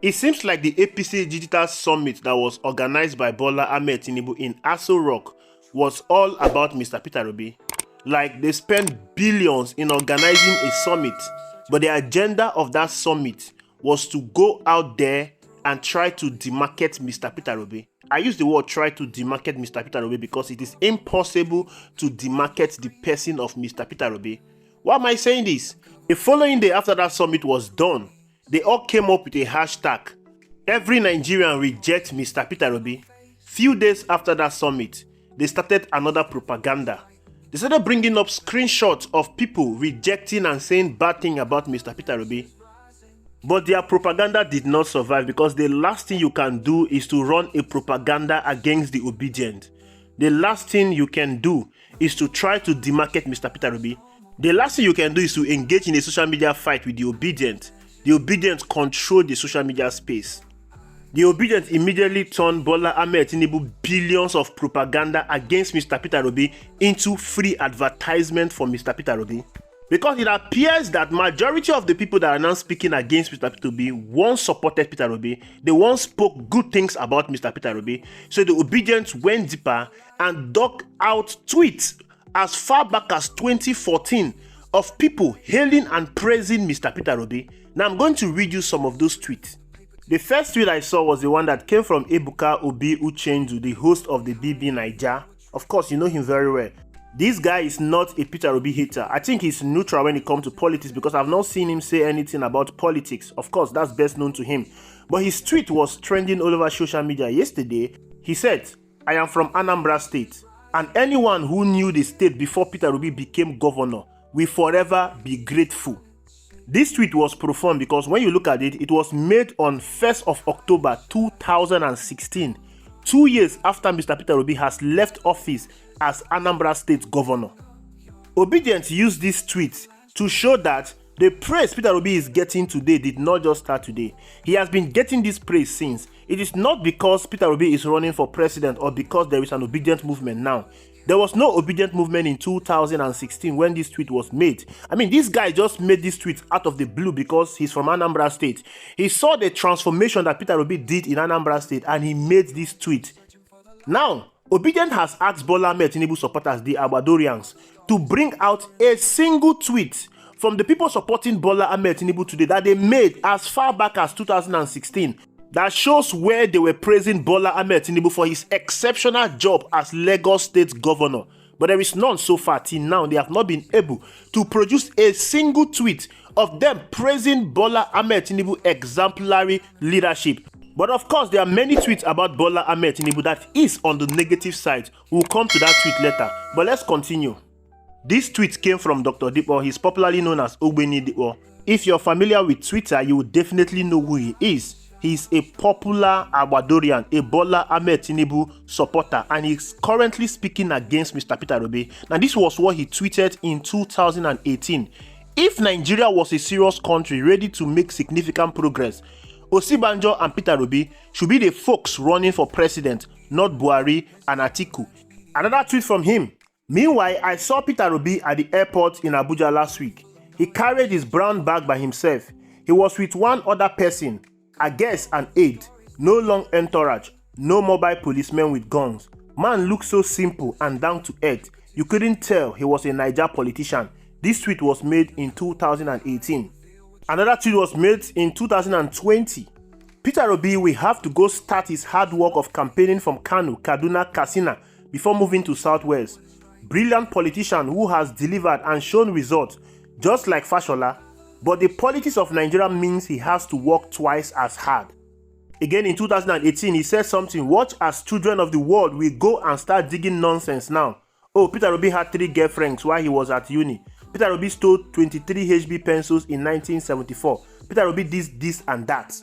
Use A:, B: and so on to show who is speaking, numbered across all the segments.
A: It seems like the APC Digital Summit that was organized by Bola Ahmed Tinubu in Aso Rock was all about Mr. Peter Obi. Like, they spent billions in organizing a summit, but the agenda of that summit was to go out there and try to demarket Mr. Peter Obi. I use the word try to demarket Mr. Peter Obi because it is impossible to demarket the person of Mr. Peter Obi. Why am I saying this? The following day after that summit was done, they all came up with a hashtag, "Every Nigerian reject Mr. Peter Obi." Few days after that summit, they started another propaganda. They started bringing up screenshots of people rejecting and saying bad things about Mr. Peter Obi. But their propaganda did not survive because the last thing you can do is to run a propaganda against the Obidient. The last thing you can do is to try to demarket Mr. Peter Obi. The last thing you can do is to engage in a social media fight with the Obidient. The Obidient control the social media space. The Obidient immediately turned Bola Ahmed Tinubu billions of propaganda against Mr. Peter Obi into free advertisement for Mr. Peter Obi. Because it appears that majority of the people that are now speaking against Mr. Peter Obi once supported Peter Obi. They once spoke good things about Mr. Peter Obi. So the Obidient went deeper and dug out tweets as far back as 2014 of people hailing and praising Mr. Peter Obi. Now I'm going to read you some of those tweets. The first tweet I saw was the one that came from Ebuka Obi Uchendu, the host of the BB Naija. Of course, you know him very well. This guy is not a Peter Obi hater. I think he's neutral when it comes to politics because I've not seen him say anything about politics. Of course, that's best known to him. But his tweet was trending all over social media yesterday. He said, "I am from Anambra State, and anyone who knew the state before Peter Obi became governor will forever be grateful." This tweet was profound because when you look at it, it was made on 1st of October 2016, 2 years after Mr. Peter Obi has left office as Anambra State governor. Obidient used this tweet to show that the praise Peter Obi is getting today did not just start today. He has been getting this praise since. It is not because Peter Obi is running for president or because there is an Obidient movement now. There was no Obidient movement in 2016 when this tweet was made. I mean, this guy just made this tweet out of the blue because he's from Anambra State. He saw the transformation that Peter Obi did in Anambra State and he made this tweet. Now, Obidient has asked Bola Ahmed Tinubu supporters, the Abadorians, to bring out a single tweet from the people supporting Bola Ahmed Tinubu today that they made as far back as 2016 that shows where they were praising Bola Ahmed Tinubu for his exceptional job as Lagos State governor. But there is none so far till now. They have not been able to produce a single tweet of them praising Bola Ahmed Tinubu's exemplary leadership. But of course, there are many tweets about Bola Ahmed Tinubu that is on the negative side. We'll come to that tweet later. But let's continue. This tweet came from Dr. Dipo. He's popularly known as Ogbeni Dipo. If you're familiar with Twitter, you will definitely know who he is. He's a popular Abadorian, a Bola Ahmed Tinubu supporter, and he's currently speaking against Mr. Peter Obi. Now, this was what he tweeted in 2018. If Nigeria was a serious country ready to make significant progress, Osibanjo and Peter Obi should be the folks running for president, not Buhari and Atiku. Another tweet from him. Meanwhile, I saw Peter Obi at the airport in Abuja last week. He carried his brown bag by himself. He was with one other person, a guest and aide, no long entourage, no mobile policemen with guns. Man looked so simple and down to earth. You couldn't tell he was a Niger politician. This tweet was made in 2018. Another tweet was made in 2020. Peter Obi will have to go start his hard work of campaigning from Kano, Kaduna, Katsina before moving to Southwest. Brilliant politician who has delivered and shown results, just like Fashola. But the politics of Nigeria means he has to work twice as hard. Again in 2018, he said something, "Watch as children of the world will go and start digging nonsense now." Oh, Peter Obi had 3 girlfriends while he was at uni. Peter Obi stole 23 HB pencils in 1974. Peter Obi did this and that.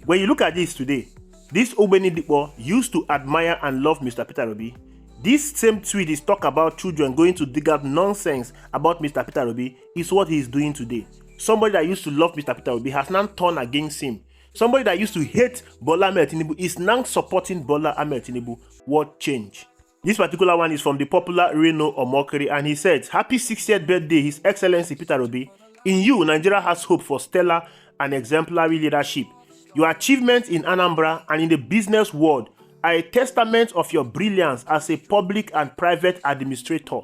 A: When you look at this today, this Ogbeni Dipo used to admire and love Mr. Peter Obi. This same tweet is talk about children going to dig out nonsense about Mr. Peter Obi is what he is doing today. Somebody that used to love Mr. Peter Obi has now turned against him. Somebody that used to hate Bola Ahmed Tinubu is now supporting Bola Ahmed Tinubu. What change? This particular one is from the popular Reno Omokri, and he said, "Happy 60th birthday, His Excellency Peter Obi. In you, Nigeria has hope for stellar and exemplary leadership. Your achievements in Anambra and in the business world are a testament of your brilliance as a public and private administrator.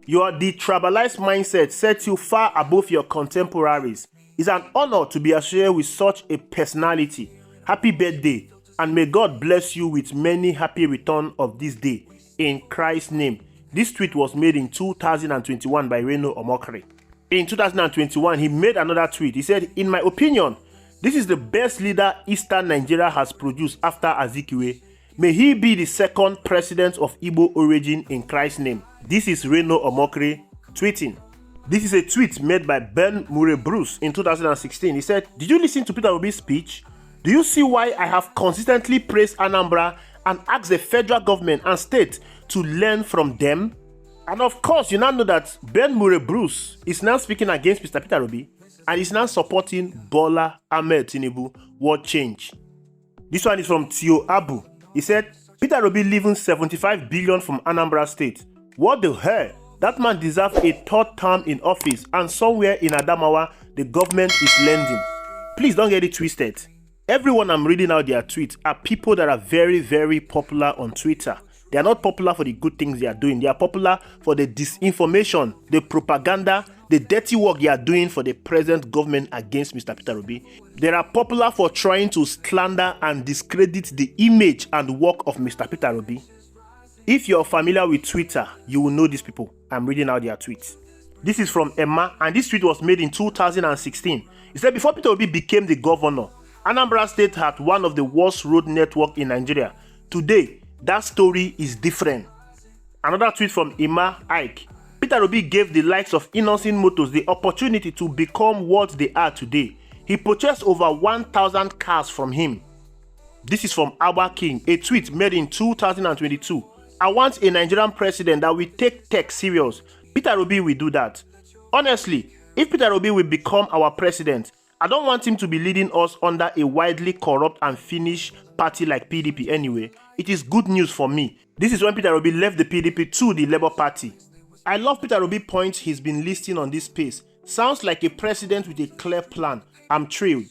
A: Your detribalized mindset sets you far above your contemporaries. It's an honor to be associated with such a personality. Happy birthday, and may God bless you with many happy returns of this day. In Christ's name. This tweet was made in 2021 by Reno Omokri. In 2021, he made another tweet. He said, "In my opinion, this is the best leader Eastern Nigeria has produced after Azikiwe. May he be the second president of Igbo origin in Christ's name." This is Reno Omokri tweeting. This is a tweet made by Ben Murray Bruce in 2016. He said, "Did you listen to Peter Obi's speech? Do you see why I have consistently praised Anambra and asked the federal government and state to learn from them?" And of course, you now know that Ben Murray Bruce is now speaking against Mr. Peter Obi and is now supporting Bola Ahmed Tinubu. What change? This one is from Tio Abu. He said, "Peter Obi leaving 75 billion from Anambra State. What the hell? That man deserves a third term in office, and somewhere in Adamawa, the government is lending." Please don't get it twisted. Everyone I'm reading out their tweets are people that are very, very popular on Twitter. They are not popular for the good things they are doing. They are popular for the disinformation, the propaganda, the dirty work they are doing for the present government against Mr. Peter Obi. They are popular for trying to slander and discredit the image and work of Mr. Peter Obi. If you're familiar with Twitter, you will know these people. I'm reading out their tweets. This is from Emma, and this tweet was made in 2016. He said, "Before Peter Obi became the governor, Anambra State had one of the worst road network in Nigeria. Today, that story is different." Another tweet from Emma Ike. "Peter Obi gave the likes of Innocent Motors the opportunity to become what they are today. He purchased over 1,000 cars from him." This is from Awa King, a tweet made in 2022. "I want a Nigerian president that will take tech serious. Peter Obi will do that. Honestly, if Peter Obi will become our president, I don't want him to be leading us under a widely corrupt and finished party like PDP anyway. It is good news for me." This is when Peter Obi left the PDP to the Labour Party. I love Peter Obi points he's been listing on this space. Sounds like a president with a clear plan. I'm thrilled.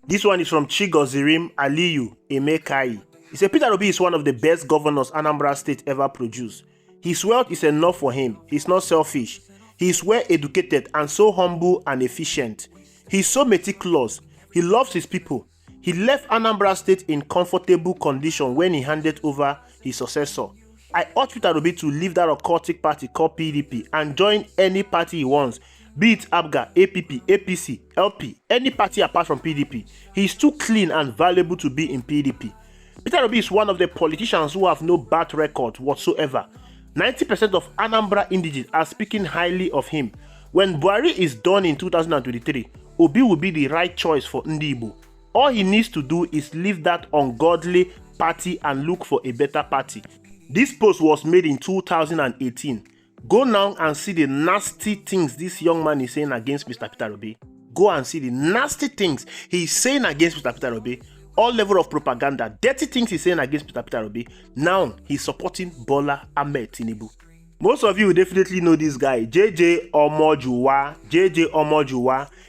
A: This one is from Chigozirim Aliyu Emekai. He said, "Peter Obi is one of the best governors Anambra State ever produced. His wealth is enough for him. He's not selfish. He is well educated and so humble and efficient. He's so meticulous. He loves his people. He left Anambra State in comfortable condition when he handed over his successor. I urge Peter Obi to leave that occultic party called PDP and join any party he wants, be it ABGA, APP, APC, LP, any party apart from PDP. He is too clean and valuable to be in PDP. Peter Obi is one of the politicians who have no bad record whatsoever. 90% of Anambra indigenes are speaking highly of him. When Buhari is done in 2023, Obi will be the right choice for Ndi Igbo. All he needs to do is leave that ungodly party and look for a better party." This post was made in 2018. Go now and see the nasty things this young man is saying against Mr. Peter Obi. Go and see the nasty things he's saying against Mr. Peter Obi. All level of propaganda, dirty things he's saying against Mr. Peter Obi. Now he's supporting Bola Ahmed Tinubu. Most of you will definitely know this guy, JJ Omojuwa.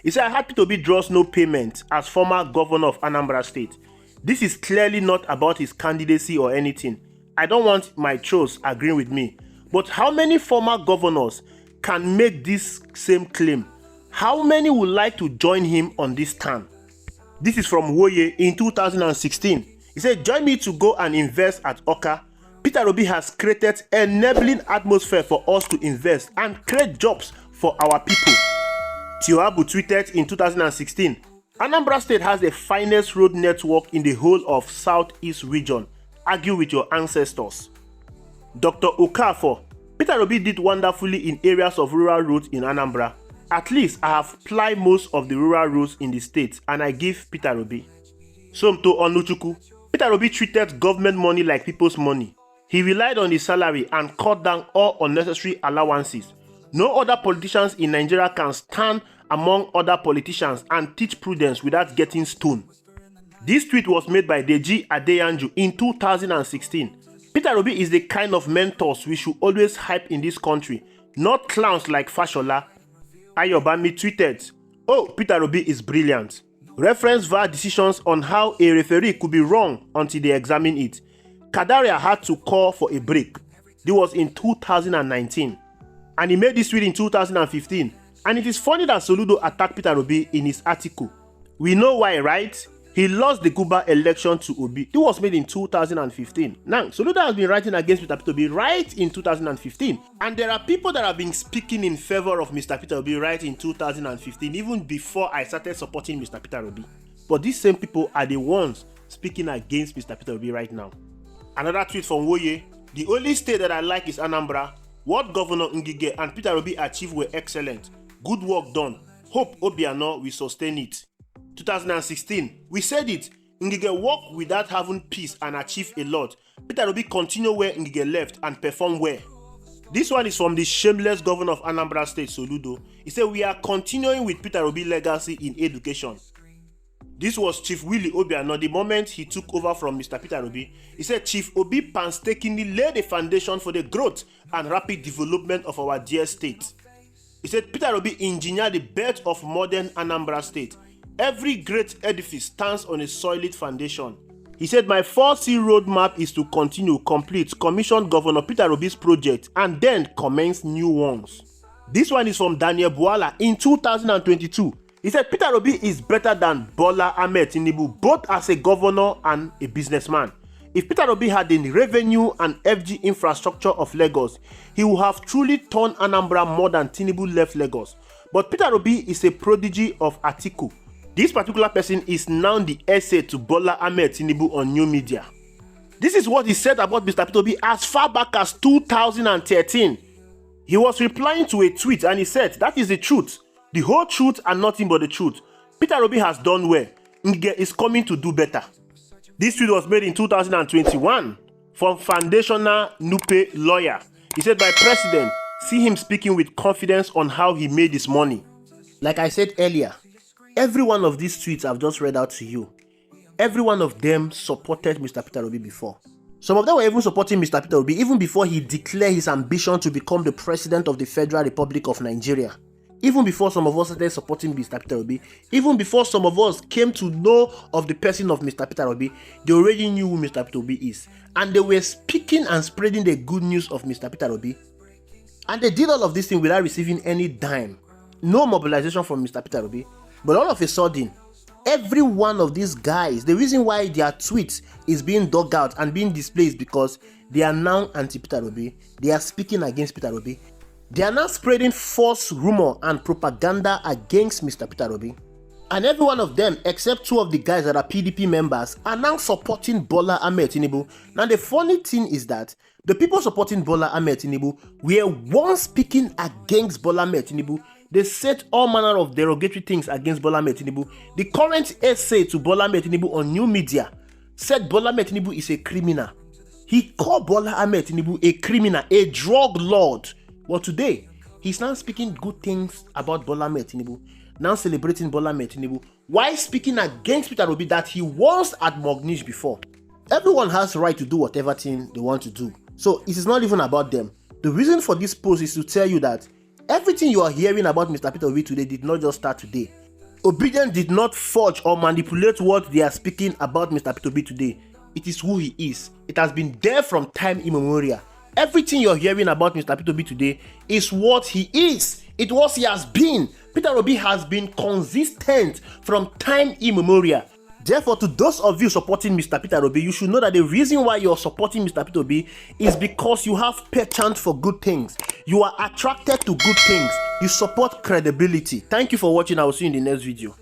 A: He said, "I had Peter Obi draws no payment as former governor of Anambra State. This is clearly not about his candidacy or anything. I don't want my trolls agreeing with me. But how many former governors can make this same claim? How many would like to join him on this stand?" This is from Woye in 2016. He said, "Join me to go and invest at Oka. Peter Obi has created an enabling atmosphere for us to invest and create jobs for our people." Tioabu tweeted in 2016, "Anambra State has the finest road network in the whole of Southeast region. Argue with your ancestors." Dr. Okafor, "Peter Obi did wonderfully in areas of rural roads in Anambra. At least I have plied most of the rural roads in the state and I give Peter Obi." Somto Onuchuku, "Peter Obi treated government money like people's money. He relied on his salary and cut down all unnecessary allowances. No other politicians in Nigeria can stand among other politicians and teach prudence without getting stoned." This tweet was made by Deji Adeyanju in 2016. Peter Obi is the kind of mentors we should always hype in this country, not clowns like Fashola. Ayobami tweeted, "Oh, Peter Obi is brilliant. Reference VAR decisions on how a referee could be wrong until they examine it. Kadaria had to call for a break. This was in 2019. And he made this tweet in 2015. And it is funny that Soludo attacked Peter Obi in his article. We know why, right? He lost the Cuba election to Obi. It was made in 2015. Now, Soludo has been writing against Mr. Peter Obi right in 2015. And there are people that have been speaking in favor of Mr. Peter Obi right in 2015, even before I started supporting Mr. Peter Obi. But these same people are the ones speaking against Mr. Peter Obi right now. Another tweet from Woye. The only state that I like is Anambra. What Governor Ngige and Peter Obi achieved were excellent. Good work done. Hope Obiano will sustain it. 2016, we said it. Ngige worked without having peace and achieved a lot. Peter Obi continued where Ngige left and performed well. This one is from the shameless governor of Anambra State, Soludo. He said, we are continuing with Peter Obi legacy in education. This was Chief Willie Obiano the moment he took over from Mr. Peter Obi. He said Chief Obi painstakingly laid the foundation for the growth and rapid development of our dear state. He said Peter Obi engineered the birth of modern Anambra State. Every great edifice stands on a solid foundation. He said my 4C roadmap is to continue, complete, commission Governor Peter Obi's project and then commence new ones. This one is from Daniel Bwala in 2022. He said Peter Obi is better than Bola Ahmed Tinubu, both as a governor and a businessman. If Peter Obi had the revenue and FG infrastructure of Lagos, he would have truly turned Anambra more than Tinubu left Lagos. But Peter Obi is a prodigy of Atiku. This particular person is now the essay to Bola Ahmed Tinubu on new media. This is what he said about Mr. Peter Obi as far back as 2013. He was replying to a tweet and he said, that is the truth. The whole truth and nothing but the truth. Peter Obi has done well. Ngige is coming to do better. This tweet was made in 2021 from Foundational Nupe lawyer. He said, by President, see him speaking with confidence on how he made his money. Like I said earlier, every one of these tweets I've just read out to you, every one of them supported Mr. Peter Obi before. Some of them were even supporting Mr. Peter Obi even before he declared his ambition to become the President of the Federal Republic of Nigeria. Even before some of us started supporting Mr. Peter Obi, even before some of us came to know of the person of Mr. Peter Obi, they already knew who Mr. Peter Obi is. And they were speaking and spreading the good news of Mr. Peter Obi. And they did all of this thing without receiving any dime. No mobilization from Mr. Peter Obi. But all of a sudden, every one of these guys, the reason why their tweets is being dug out and being displayed is because they are now anti-Peter Obi. They are speaking against Peter Obi. They are now spreading false rumor and propaganda against Mr. Peter Obi. And every one of them, except two of the guys that are PDP members, are now supporting Bola Ahmed Tinubu. Now the funny thing is that the people supporting Bola Ahmed Tinubu were once speaking against Bola Ahmed Tinubu. They said all manner of derogatory things against Bola Ahmed Tinubu. The current essay to Bola Ahmed Tinubu on new media said Bola Ahmed Tinubu is a criminal. He called Bola Ahmed Tinubu a criminal, a drug lord. But today, he's now speaking good things about Bola Ahmed Tinubu, now celebrating Bola Ahmed Tinubu, while speaking against Peter Obi that he was at Mognish before. Everyone has the right to do whatever thing they want to do. So it is not even about them. The reason for this post is to tell you that everything you are hearing about Mr. Peter Obi today did not just start today. Obidient did not forge or manipulate what they are speaking about Mr. Peter Obi today. It is who he is. It has been there from time immemorial. Everything you're hearing about Mr. Peter Obi today is what he is. It was he has been. Peter Obi has been consistent from time immemorial. Therefore, to those of you supporting Mr. Peter Obi, you should know that the reason why you're supporting Mr. Peter Obi is because you have penchant for good things. You are attracted to good things. You support credibility. Thank you for watching. I will see you in the next video.